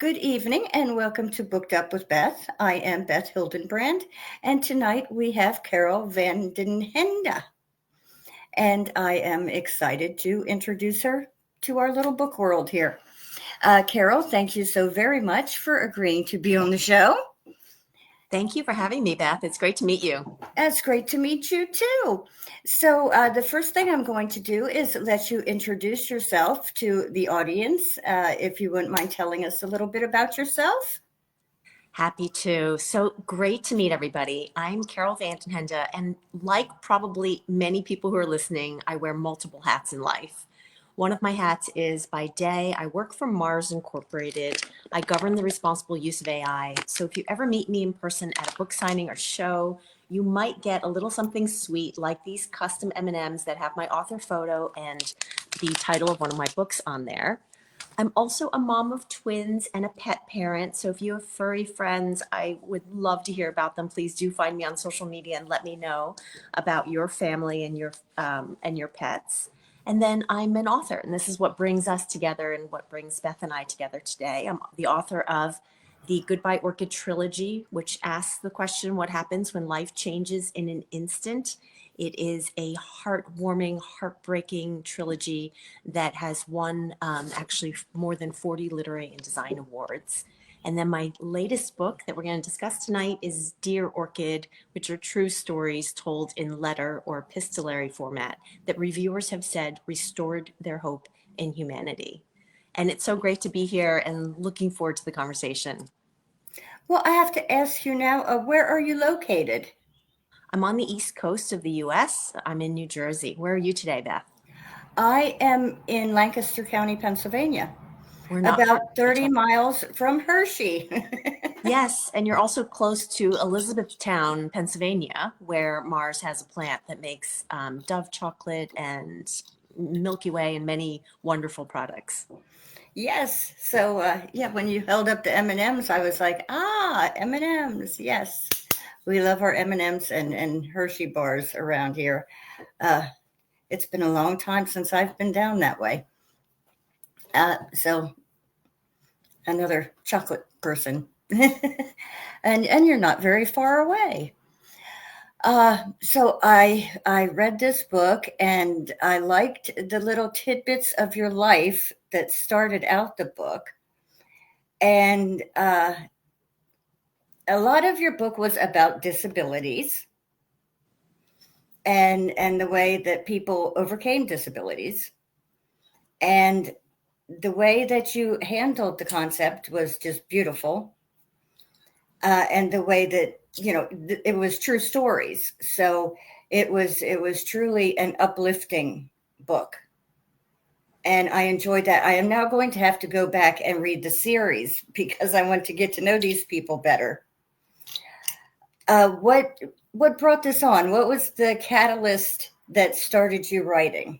Good evening and welcome to Booked Up with Beth. I am Beth Hildenbrand, and tonight we have Carol van den Hende. And I am excited to introduce her to our little book world here. Carol, thank you so very much for agreeing to be on the show. Thank you for having me, Beth. It's great to meet you. It's great to meet you too. So, the first thing I'm going to do is let you introduce yourself to the audience. If you wouldn't mind telling us a little bit about yourself. Happy to. So great to meet everybody. I'm Carol van den Hende, and like probably many people who are listening, I wear multiple hats in life. One of my hats is by day, I work for Mars Incorporated. I govern the responsible use of AI. So if you ever meet me in person at a book signing or show, you might get a little something sweet like these custom M&Ms that have my author photo and the title of one of my books on there. I'm also a mom of twins and a pet parent. So if you have furry friends, I would love to hear about them. Please do find me on social media and let me know about your family and your pets. And then I'm an author, and this is what brings us together and what brings Beth and I together today. I'm the author of the Goodbye Orchid trilogy, which asks the question, what happens when life changes in an instant? It is a heartwarming, heartbreaking trilogy that has won actually more than 40 literary and design awards. And then my latest book that we're going to discuss tonight is Dear Orchid, which are true stories told in letter or epistolary format that reviewers have said restored their hope in humanity. And it's so great to be here and looking forward to the conversation. Well, I have to ask you now, where are you located? I'm on the East Coast of the US. I'm in New Jersey. Where are you today, Beth? I am in Lancaster County, Pennsylvania, We're not far about from each 30 other. miles from Hershey. Yes, and you're also close to Elizabethtown, Pennsylvania, where Mars has a plant that makes Dove chocolate and Milky Way and many wonderful products. Yes. So, yeah, when you held up the M&Ms, I was like, M&Ms. Yes. We love our M&Ms and Hershey bars around here. Uh, it's been a long time since I've been down that way. So another chocolate person. And you're not very far away. So I read this book and I liked the little tidbits of your life that started out the book. And a lot of your book was about disabilities and the way that people overcame disabilities. And the way that you handled the concept was just beautiful. And the way that it was true stories, so it was truly an uplifting book, and I enjoyed that. I am now going to have to go back and read the series because I want to get to know these people better. What brought this on? What was the catalyst that started you writing?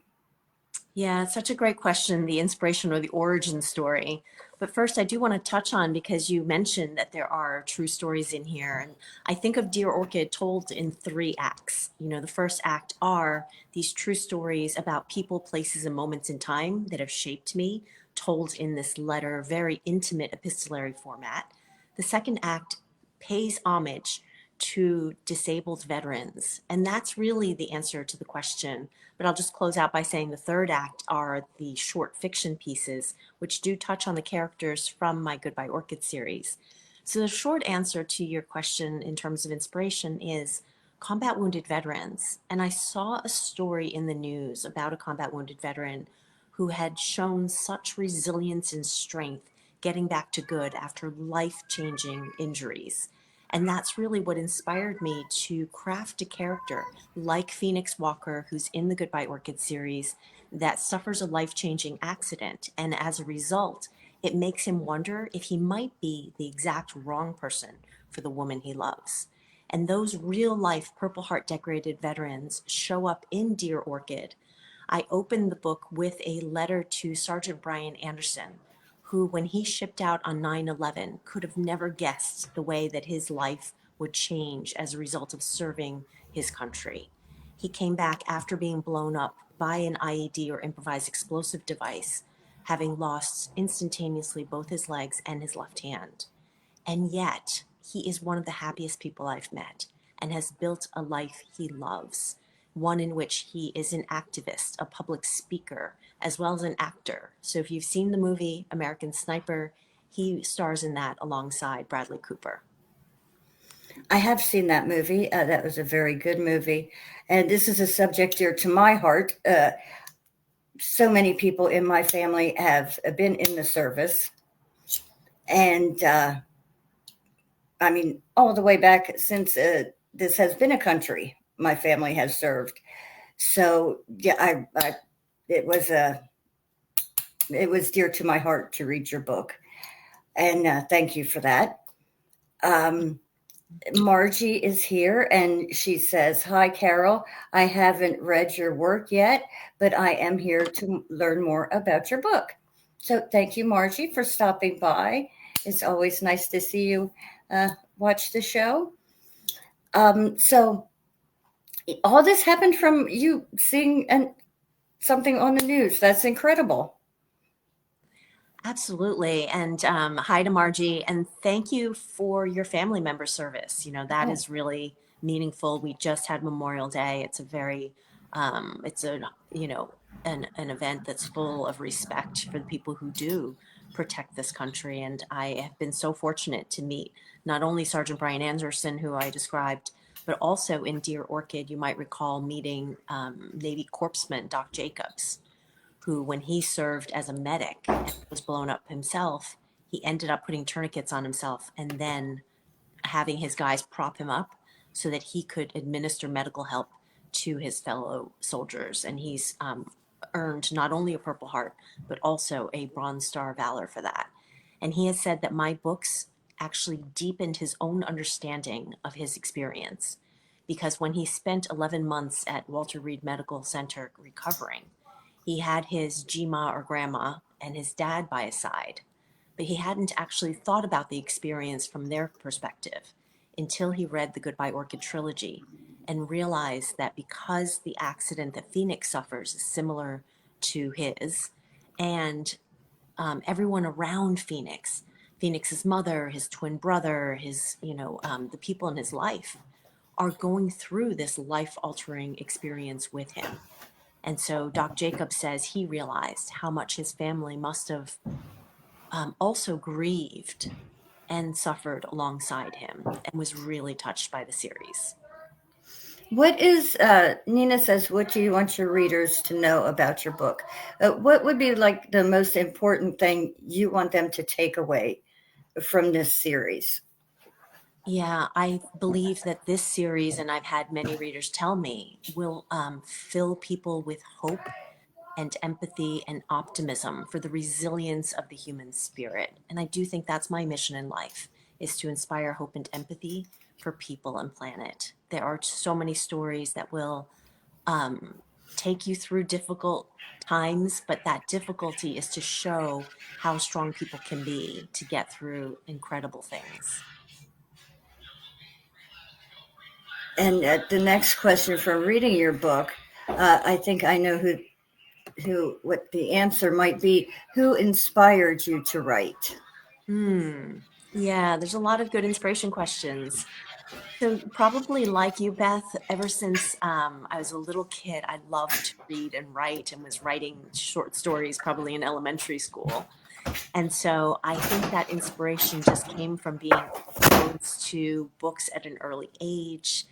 Yeah, it's such a great question, the inspiration or the origin story. But first, I do want to touch on because you mentioned that there are true stories in here. And I think of Dear Orchid told in three acts. You know, the first act are these true stories about people, places, and moments in time that have shaped me, told in this letter, very intimate epistolary format. The second act pays homage to disabled veterans. And that's really the answer to the question, but I'll just close out by saying the third act are the short fiction pieces, which do touch on the characters from my Goodbye Orchid series. So the short answer to your question in terms of inspiration is combat wounded veterans. And I saw a story in the news about a combat wounded veteran who had shown such resilience and strength getting back to good after life-changing injuries. And that's really what inspired me to craft a character like Phoenix Walker, who's in the Goodbye Orchid series, that suffers a life changing accident. And as a result, it makes him wonder if he might be the exact wrong person for the woman he loves. And those real life Purple Heart decorated veterans show up in Dear Orchid. I opened the book with a letter to Sergeant Brian Anderson, who, when he shipped out on 9/11, could have never guessed the way that his life would change as a result of serving his country. He came back after being blown up by an IED or improvised explosive device, having lost instantaneously both his legs and his left hand. And yet, he is one of the happiest people I've met and has built a life he loves, one in which he is an activist, a public speaker, as well as an actor. So if you've seen the movie American Sniper, he stars in that alongside Bradley Cooper. I have seen that movie. That was a very good movie. And this is a subject dear to my heart. So many people in my family have been in the service. And I mean, all the way back since this has been a country my family has served. So yeah, it was it was dear to my heart to read your book, and thank you for that. Um, Margie is here, and she says, "Hi, Carol. I haven't read your work yet, but I am here to learn more about your book." So thank you, Margie, for stopping by. It's always nice to see you watch the show. So all this happened from you seeing something on the news. That's incredible. Absolutely. And hi to Margie. And thank you for your family member service. You know, that Oh, is really meaningful. We just had Memorial Day. It's a, you know, an event that's full of respect for the people who do protect this country. And I have been so fortunate to meet not only Sergeant Brian Anderson, who I described, but also in Dear Orchid, you might recall meeting Navy Corpsman Doc Jacobs, who, when he served as a medic and was blown up himself, he ended up putting tourniquets on himself and then having his guys prop him up so that he could administer medical help to his fellow soldiers. And he's earned not only a Purple Heart, but also a Bronze Star of Valor for that. And he has said that my books actually deepened his own understanding of his experience. Because when he spent 11 months at Walter Reed Medical Center recovering, he had his Gma or grandma and his dad by his side, but he hadn't actually thought about the experience from their perspective until he read the Goodbye Orchid trilogy and realized that because the accident that Phoenix suffers is similar to his, and everyone around Phoenix, Phoenix's mother, his twin brother, the people in his life are going through this life altering experience with him. And so Doc Jacobs says he realized how much his family must have also grieved and suffered alongside him and was really touched by the series. what is Nina says? What do you want your readers to know about your book? What would be like the most important thing you want them to take away from this series? Yeah, I believe that this series, and I've had many readers tell me, will fill people with hope and empathy and optimism for the resilience of the human spirit. And I do think that's my mission in life, is to inspire hope and empathy for people and planet. There are so many stories that will take you through difficult times, but that difficulty is to show how strong people can be to get through incredible things. And the next question from reading your book, I think I know what the answer might be. Who inspired you to write? Hmm. Yeah, there's a lot of good inspiration questions. So probably like you, Beth, ever since I was a little kid, I loved to read and write and was writing short stories probably in elementary school. And so I think that inspiration just came from being exposed to books at an early age,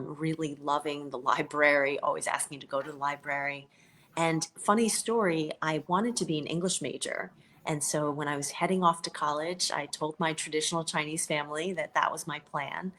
really loving the library, always asking to go to the library. And funny story, I wanted to be an English major. And so when I was heading off to college, I told my traditional Chinese family that that was my plan.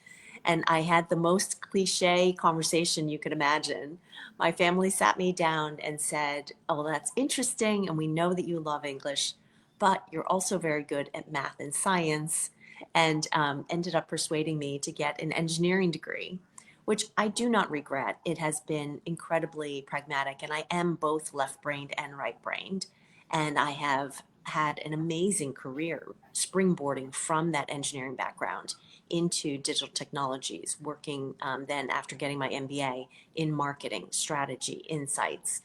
And I had the most cliche conversation you could imagine. My family sat me down and said, "Oh, that's interesting. And we know that you love English, but you're also very good at math and science," and ended up persuading me to get an engineering degree, which I do not regret. It has been incredibly pragmatic, and I am both left brained and right brained. And I have had an amazing career springboarding from that engineering background into digital technologies, working then after getting my MBA in marketing, strategy, insights,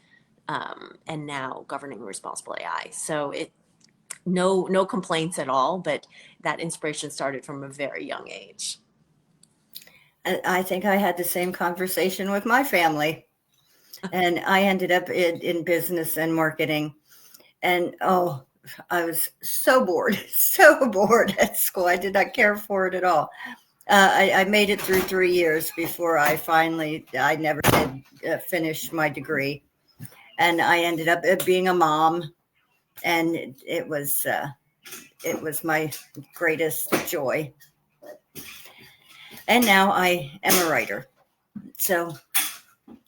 and now governing responsible AI. So no complaints at all, but that inspiration started from a very young age. I think I had the same conversation with my family, and I ended up in business and marketing. And oh, I was so bored, so bored at school. I did not care for it at all. I made it through 3 years before I never did finish my degree. And I ended up being a mom, and it was my greatest joy. And now I am a writer. So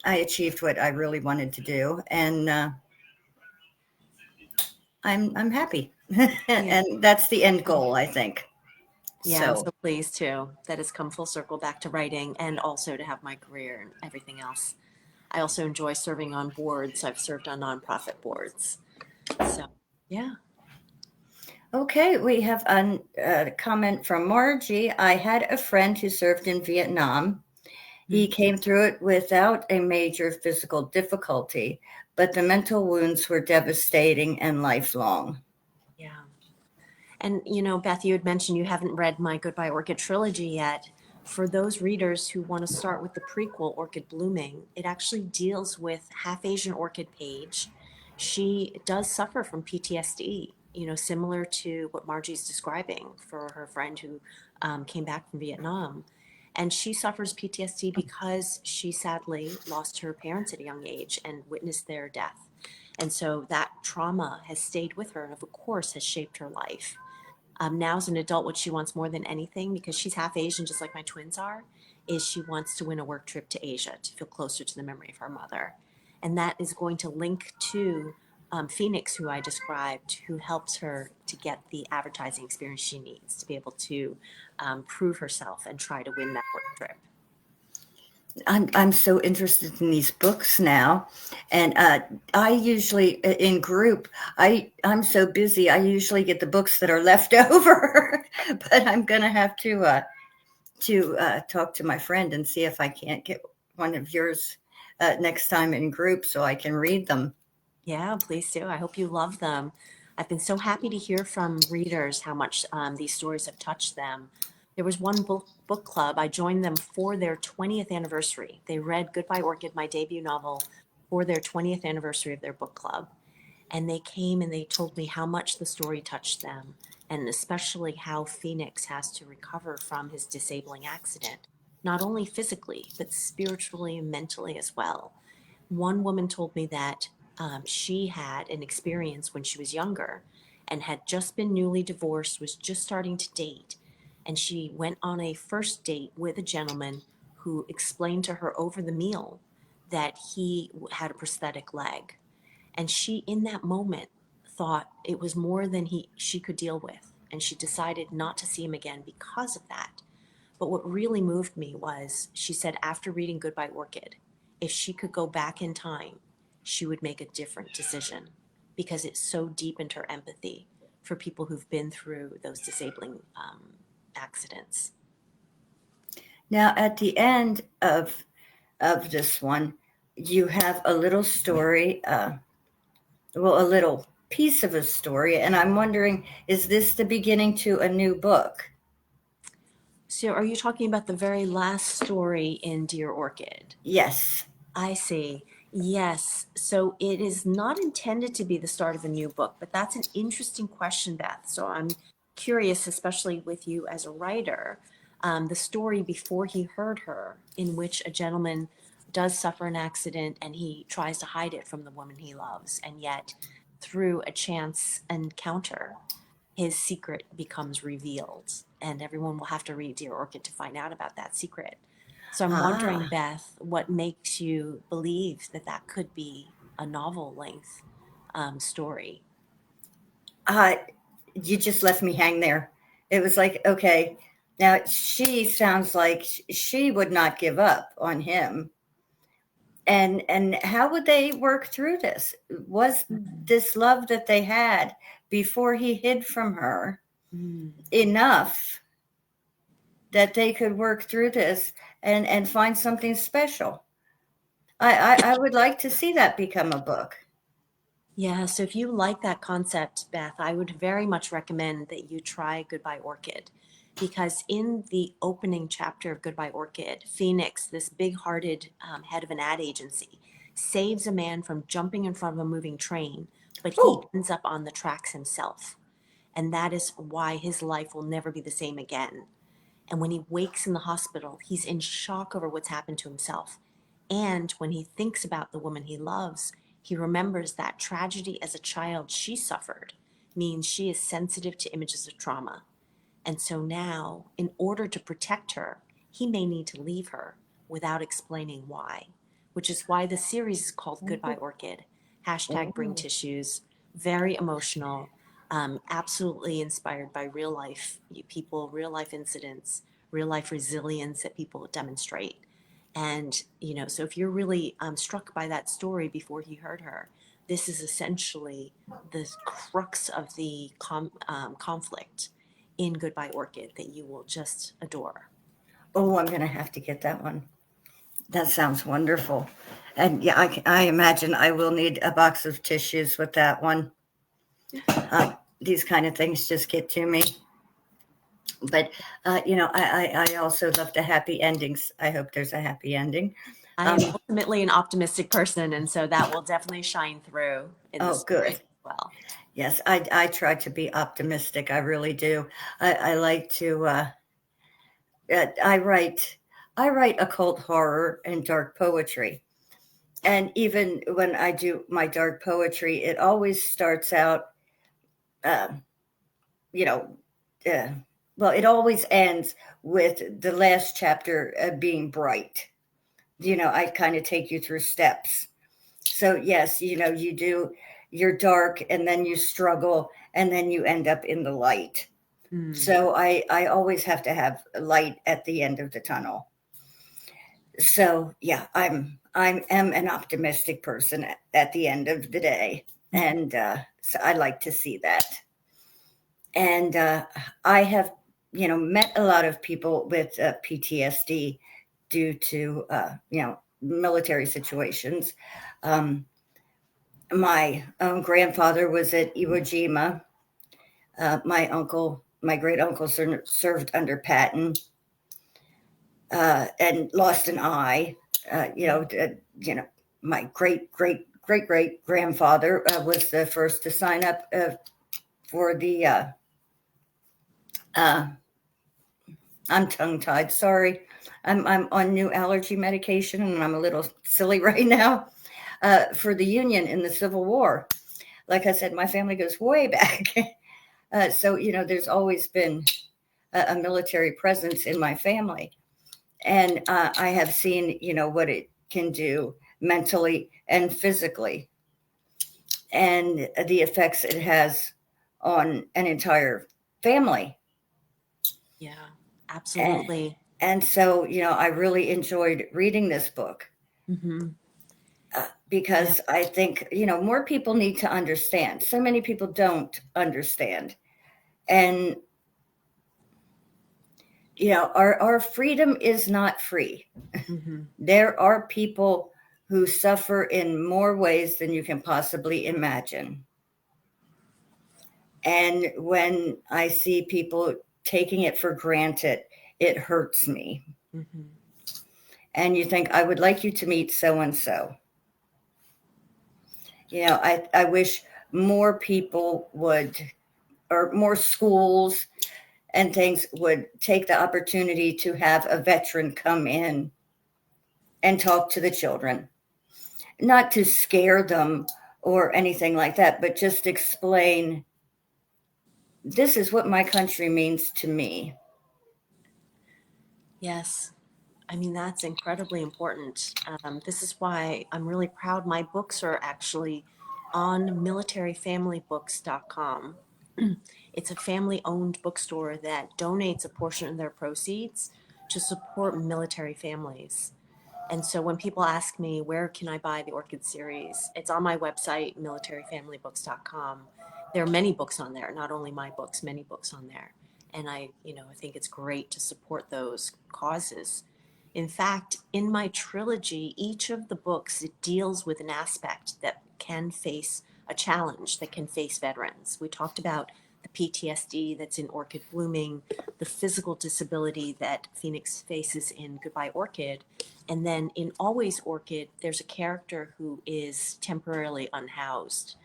I achieved what I really wanted to do, and I'm happy. Yeah. And that's the end goal, I think. Yeah, I'm So, so pleased too that it's come full circle back to writing and also to have my career and everything else. I also enjoy serving on boards. I've served on nonprofit boards. So, yeah. okay, we have a comment from Margie. I had a friend who served in Vietnam. He Mm, came through it without a major physical difficulty, but the mental wounds were devastating and lifelong. yeah. And, Beth, you had mentioned you haven't read my Goodbye Orchid trilogy yet. For those readers who want to start with the prequel, Orchid Blooming, it actually deals with half Asian orchid Paige. She does suffer from PTSD, similar to what Margie's describing for her friend who came back from Vietnam. And she suffers PTSD because she sadly lost her parents at a young age and witnessed their death. And so that trauma has stayed with her and, of course, has shaped her life. Now as an adult, what she wants more than anything, because she's half Asian, just like my twins are, is she wants to win a work trip to Asia to feel closer to the memory of her mother. And that is going to link to Phoenix, who I described, who helps her to get the advertising experience she needs to be able to prove herself and try to win that work trip. I'm so interested in these books now, and I usually in group I'm so busy. I usually get the books that are left over, but I'm gonna have to talk to my friend and see if I can't get one of yours next time in group so I can read them. Yeah, please do. I hope you love them. I've been so happy to hear from readers how much these stories have touched them. There was one book club. I joined them for their 20th anniversary. They read Goodbye Orchid, my debut novel, for their 20th anniversary of their book club. And they came and they told me how much the story touched them, and especially how Phoenix has to recover from his disabling accident, not only physically, but spiritually and mentally as well. One woman told me that she had an experience when she was younger and had just been newly divorced, was just starting to date. And she went on a first date with a gentleman who explained to her over the meal that he had a prosthetic leg. And she, in that moment, thought it was more than she could deal with. And she decided not to see him again because of that. But what really moved me was she said after reading Goodbye Orchid, if she could go back in time, she would make a different decision because it so deepened her empathy for people who've been through those disabling accidents. Now, at the end of this one, you have a little story, well, a little piece of a story, and I'm wondering, is this the beginning to a new book? So, are you talking about the very last story in Dear Orchid? Yes. I see. Yes. So it is not intended to be the start of a new book, but that's an interesting question, Beth. So I'm curious, especially with you as a writer, the story before he hurt her, in which a gentleman does suffer an accident and he tries to hide it from the woman he loves. And yet, through a chance encounter, his secret becomes revealed. And everyone will have to read Dear Orchid to find out about that secret. So I'm wondering, Ah, Beth, what makes you believe that that could be a novel length story? uh, you just left me hang there. It was like, okay, now she sounds like she would not give up on him. And how would they work through this? Was Mhm. this love that they had before he hid from her Mm. enough that they could work through this and find something special? I would like to see that become a book. Yeah, so if you like that concept, Beth, I would very much recommend that you try Goodbye Orchid. Because in the opening chapter of Goodbye Orchid, Phoenix, this big hearted head of an ad agency, saves a man from jumping in front of a moving train, but he Oh, ends up on the tracks himself. And that is why his life will never be the same again. And when he wakes in the hospital, he's in shock over what's happened to himself. And when he thinks about the woman he loves, he remembers that tragedy as a child she suffered means she is sensitive to images of trauma. And so now, in order to protect her, he may need to leave her without explaining why, which is why the series is called Goodbye Orchid. Hashtag bring oh. tissues. Very emotional, absolutely inspired by real life people, real life incidents, real life resilience that people demonstrate. And, so if you're really struck by that story before he heard her, this is essentially the crux of the conflict in Goodbye Orchid that you will just adore. Oh, I'm going to have to get that one. That sounds wonderful. And yeah, I imagine I will need a box of tissues with that one. These kind of things just get to me. But, I also love the happy endings. I hope there's a happy ending. I Um, am ultimately an optimistic person, and so that will definitely shine through in the oh, story good. as well. Yes, I try to be optimistic. I really do. I like to, I write, I write occult horror and dark poetry. And even when I do my dark poetry, it always starts out, uh, you know, uh, well, it always ends with the last chapter being bright. I kind of take you through steps. So, yes, you do, you're dark and then you struggle and then you end up in the light. Mm, So, I always have to have a light at the end of the tunnel. So yeah, I'm am an optimistic person at the end of the day, and so I like to see that. And I have met a lot of people with PTSD due to military situations. Um, my grandfather was at Iwo Jima. My great uncle served under Patton and lost an eye. My great grandfather was the first to sign up for the. Uh, I'm tongue tied. Sorry, I'm on new allergy medication and I'm a little silly right now. For the Union in the Civil War, like I said, my family goes way back. So there's always been a military presence in my family. And I have seen, what it can do mentally and physically, and the effects it has on an entire family. yeah, And, absolutely. and so, I really enjoyed reading this book Hmm. Yeah. because I think, more people need to understand. So many people don't understand. And, our freedom is not free. Hmm. There are people who suffer in more ways than you can possibly imagine. And when I see people taking it for granted, it hurts me. Hmm. And you think, I would like you to meet so and so. I wish more people would, or more schools and things would take the opportunity to have a veteran come in and talk to the children, not to scare them or anything like that, but just explain this is what my country means to me. Yes. I mean, that's incredibly important. This is why I'm really proud. My books are actually on militaryfamilybooks.com. It's a family owned bookstore that donates a portion of their proceeds to support military families. And so when people ask me, where can I buy the Orchid series? It's on my website, militaryfamilybooks.com. There are many books on there, not only my books, many books on there. And I think it's great to support those causes. In fact, in my trilogy, each of the books it deals with an aspect that can face a challenge that can face veterans. We talked about the PTSD that's in Orchid Blooming, the physical disability that Phoenix faces in Goodbye Orchid. And then in Always Orchid, there's a character who is temporarily unhoused.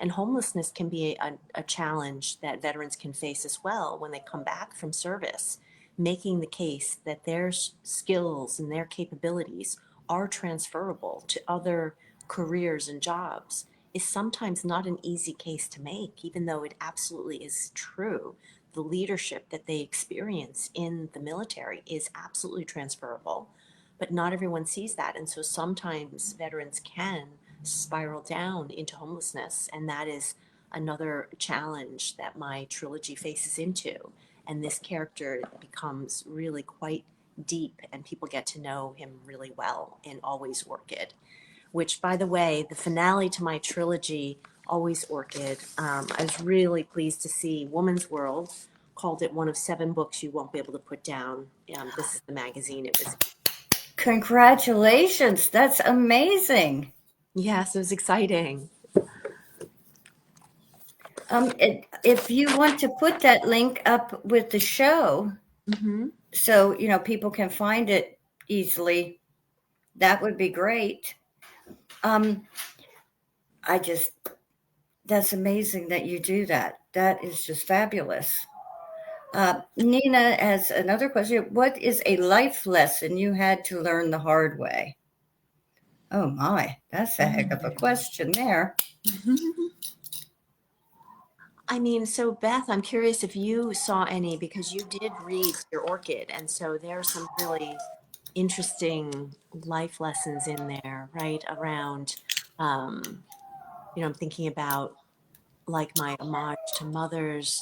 And homelessness can be a challenge that veterans can face as well when they come back from service, making the case that their skills and their capabilities are transferable to other careers and jobs is sometimes not an easy case to make, even though it absolutely is true. The leadership that they experience in the military is absolutely transferable, but not everyone sees that. And so sometimes veterans can spiral down into homelessness, and that is another challenge that my trilogy faces into. And this character becomes really quite deep, and people get to know him really well in Always Orchid, which, by the way, the finale to my trilogy, Always Orchid, I was really pleased to see Woman's World called it one of 7 books you won't be able to put down. This is the magazine it was. Congratulations. That's amazing. Yes, it was exciting. If you want to put that link up with the show, so people can find it easily, that would be great. I just That's amazing that you do that. That is just fabulous. Nina has another question. What is a life lesson you had to learn the hard way? Oh my, that's a heck of a question there. I mean, so Beth, I'm curious if you saw any, because you did read Your Orchid, and so there are some really interesting life lessons in there, right? Around, I'm thinking about like my homage to mothers.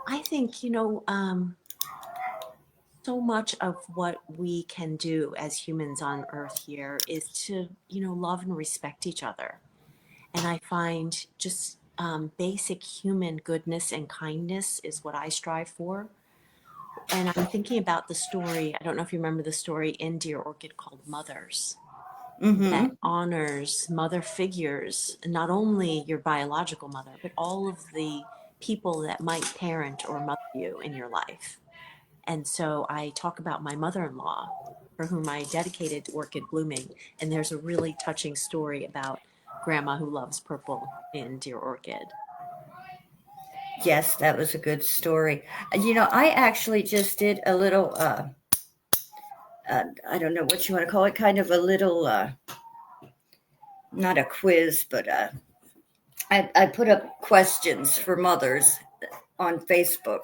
I think, so much of what we can do as humans on earth here is to, love and respect each other. And I find just basic human goodness and kindness is what I strive for. And I'm thinking about the story, I don't know if you remember the story in Dear Orchid called Mothers, that honors mother figures, not only your biological mother, but all of the people that might parent or mother you in your life. And so I talk about my mother-in-law, for whom I dedicated Orchid Blooming. And there's a really touching story about Grandma Who Loves Purple in Dear Orchid. Yes, that was a good story. I actually just did a little, I don't know what you want to call it, kind of a little, not a quiz, but I put up questions for mothers on Facebook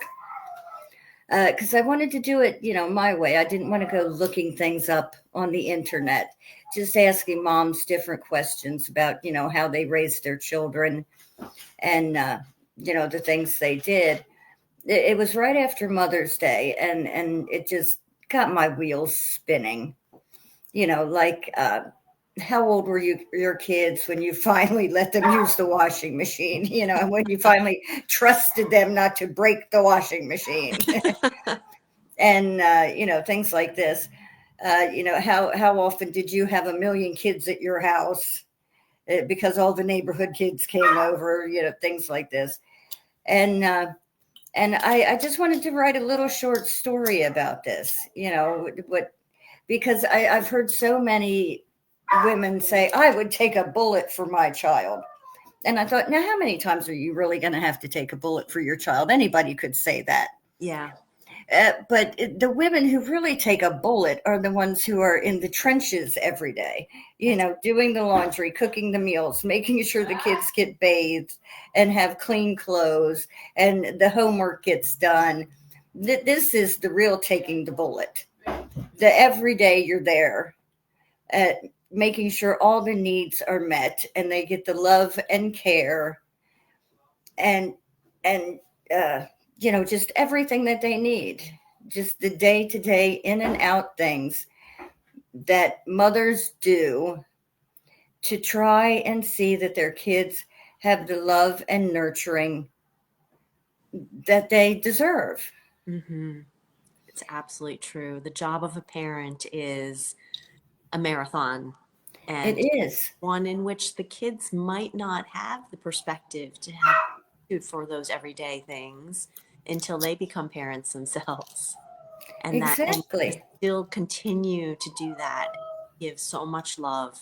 because I wanted to do it, my way. I didn't want to go looking things up on the internet, just asking moms different questions about, how they raised their children and, the things they did. It was right after Mother's Day, and it just got my wheels spinning. Like how old were your kids when you finally let them use the washing machine? And when you finally trusted them not to break the washing machine, and things like this. How often did you have a million kids at your house because all the neighborhood kids came over? Things like this, and I just wanted to write a little short story about this, because I've heard so many women say, I would take a bullet for my child. And I thought, now, how many times are you really going to have to take a bullet for your child? Anybody could say that. Yeah. But the women who really take a bullet are the ones who are in the trenches every day, doing the laundry, cooking the meals, making sure the kids get bathed and have clean clothes and the homework gets done. This is the real taking the bullet. The every day you're there at making sure all the needs are met and they get the love and care and just everything that they need, just the day-to-day in and out things that mothers do to try and see that their kids have the love and nurturing that they deserve. Mm-hmm. It's absolutely true. The job of a parent is a marathon. It and is. one in which the kids might not have the perspective to have food for those everyday things until they become parents themselves. And to Exactly. still continue to do that, give so much love,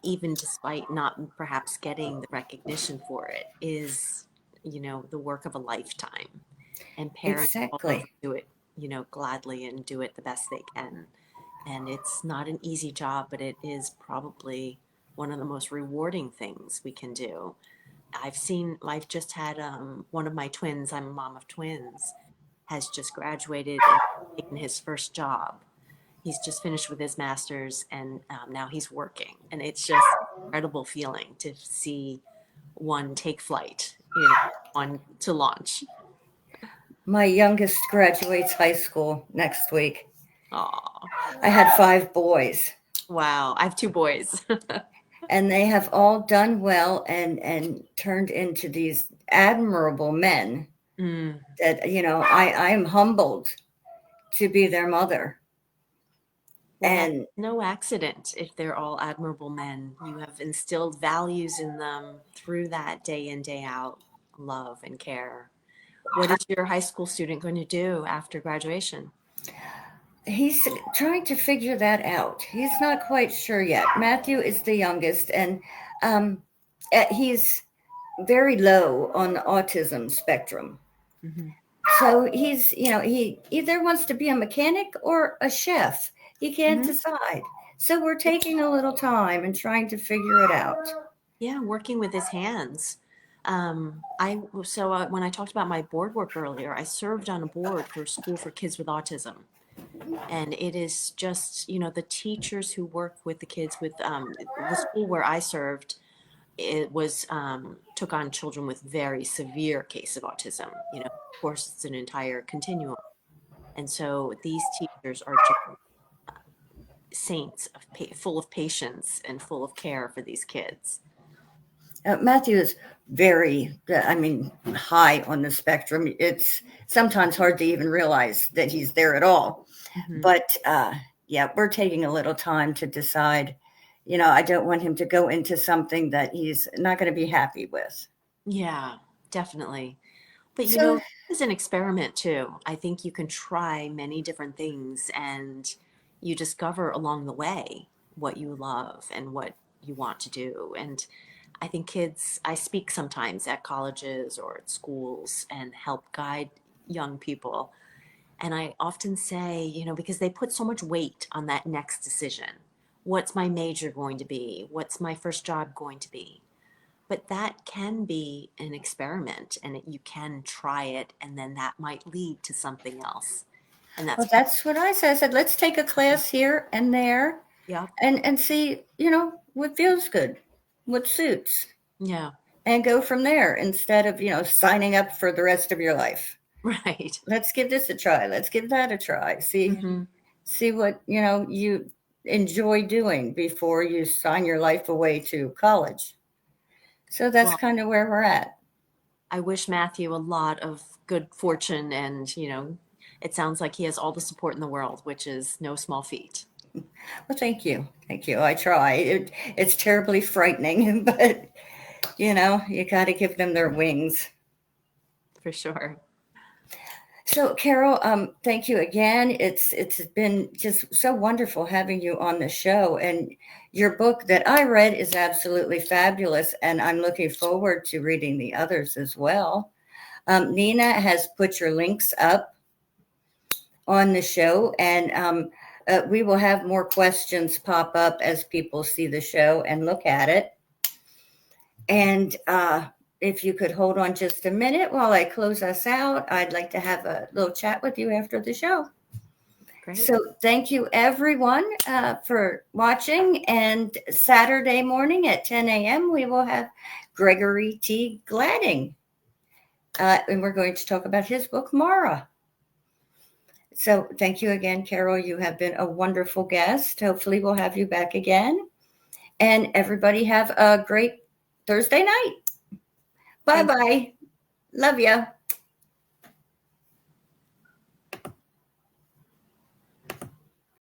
even despite not perhaps getting the recognition for it, is, the work of a lifetime. And parents all over Exactly. do it, gladly and do it the best they can. And it's not an easy job, but it is probably one of the most rewarding things we can do. I've just had one of my twins, I'm a mom of twins, has just graduated and taken his first job. He's just finished with his master's, and now he's working. And it's just an incredible feeling to see one take flight, on to launch. My youngest graduates high school next week. Oh, I had 5 boys, wow. I have two boys. and they have all done well and turned into these admirable men Mm. that, I am humbled to be their mother. Well, that's And no accident if they're all admirable men. You have instilled values in them through that day in, day out love and care. What is your high school student going to do after graduation? he's trying to figure that out. He's not quite sure yet. Matthew is the youngest, and um, he's very low on the autism spectrum. Hmm. So he either wants to be a mechanic or a chef. He can't Hmm. decide. So we're taking a little time and trying to figure it out. Yeah, working with his hands. When I talked about my board work earlier, I served on a board for a school for kids with autism. And it is just, the teachers who work with the kids with the school where I served, it was took on children with very severe case of autism. Of course, it's an entire continuum. And so these teachers are just saints full of patience and full of care for these kids. Matthew is very, high on the spectrum. It's sometimes hard to even realize that he's there at all. Hmm. But yeah, we're taking a little time to decide. I don't want him to go into something that he's not going to be happy with. Yeah, definitely. But So, it's an experiment too. I think you can try many different things and you discover along the way what you love and what you want to do. And I think I speak sometimes at colleges or at schools and help guide young people. And I often say, because they put so much weight on that next decision. What's my major going to be? What's my first job going to be? But that can be an experiment and you can try it, and then that might lead to something else. And that's well, part, that's what I said. I said, let's take a class here and there yeah, and see, what feels good, what suits, yeah, and go from there instead of, signing up for the rest of your life. right. Let's give this a try. Let's give that a try. Hmm. See what, you enjoy doing before you sign your life away to college. So that's Well, kind of where we're at. I wish Matthew a lot of good fortune, and, it sounds like he has all the support in the world, which is no small feat. Well, thank you. Thank you. I try. It's terribly frightening, but you got to give them their wings. For sure. So, Carol, thank you again. It's been just so wonderful having you on the show, and your book that I read is absolutely fabulous, and I'm looking forward to reading the others as well. Nina has put your links up on the show, and we will have more questions pop up as people see the show and look at it. And if you could hold on just a minute while I close us out, I'd like to have a little chat with you after the show. Great. So, thank you everyone for watching. And Saturday morning at 10 a.m., we will have Gregory T. Gladding. And we're going to talk about his book, Mara. So, thank you again, Carol. You have been a wonderful guest. Hopefully, we'll have you back again. And everybody have a great Thursday night. Bye Thank bye. Love ya.